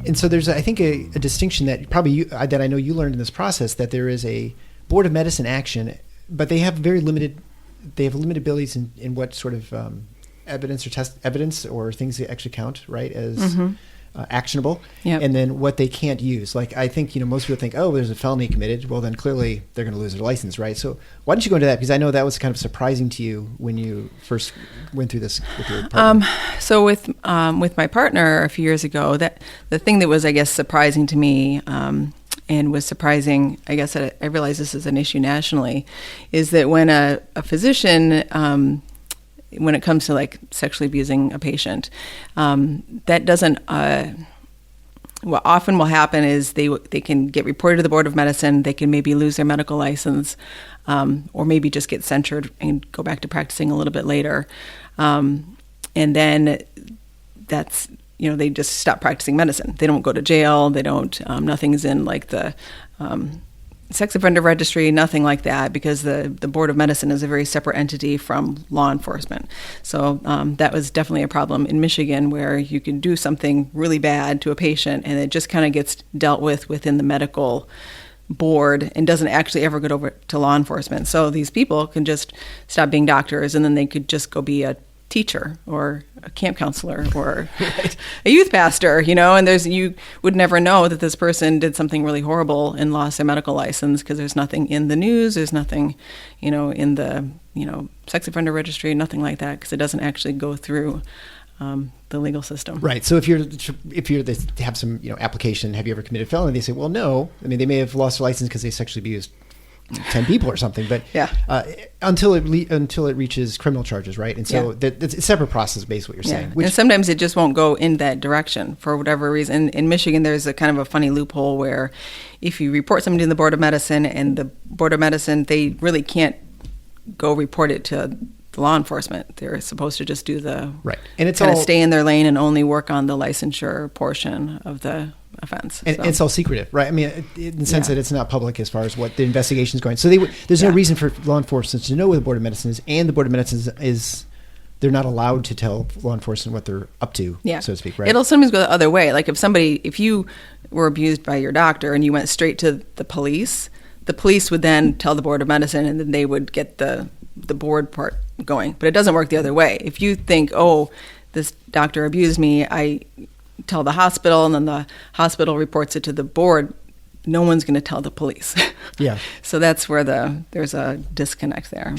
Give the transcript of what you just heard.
And so there's, I think, a distinction that that I know you learned in this process, that there is a Board of Medicine action, but they have limited abilities in what sort of evidence or things that actually count, right, as actionable, Yep. and then what they can't use. Like, I think, most people think, oh, there's a felony committed. Well, then clearly they're going to lose their license, right? So why don't you go into that? Because I know that was kind of surprising to you when you first went through this with your partner. So with my partner a few years ago, that the thing that was, I guess, surprising to me, and was surprising, I guess, that I realize this is an issue nationally, is that when a physician, when it comes to like sexually abusing a patient, that doesn't. What often will happen is they can get reported to the Board of Medicine. They can maybe lose their medical license, or maybe just get censured and go back to practicing a little bit later, and then that's. They just stop practicing medicine. They don't go to jail. They don't. Nothing's in like the sex offender registry. Nothing like that, because the Board of Medicine is a very separate entity from law enforcement. So that was definitely a problem in Michigan, where you can do something really bad to a patient, and it just kind of gets dealt with within the medical board and doesn't actually ever get over to law enforcement. So these people can just stop being doctors, and then they could just go be a teacher or a camp counselor or a youth pastor, and you would never know that this person did something really horrible and lost their medical license, because there's nothing in the news, there's nothing, in the, sex offender registry, nothing like that, because it doesn't actually go through the legal system. Right. So if they have some, application, have you ever committed a felony? They say, well, no. I mean, they may have lost their license because they sexually abused 10 people or something, but until it reaches criminal charges, right? And so it's a separate process, basically, what you're saying. And sometimes it just won't go in that direction for whatever reason. In Michigan, there's a kind of a funny loophole where if you report somebody to the Board of Medicine, and the Board of Medicine, they really can't go report it to the law enforcement. They're supposed to just do the right, and it's kind all of stay in their lane and only work on the licensure portion of the offense. And it's all secretive, right? I mean, in the sense that it's not public as far as what the investigation is going. So there's no reason for law enforcement to know what the Board of Medicine is, and the Board of Medicine they're not allowed to tell law enforcement what they're up to, so to speak, right? It'll sometimes go the other way. Like if you were abused by your doctor and you went straight to the police would then tell the Board of Medicine, and then they would get the board part going. But it doesn't work the other way. If you think, oh, this doctor abused me, I tell the hospital, and then the hospital reports it to the board, no one's going to tell the police. Yeah. So that's where there's a disconnect there.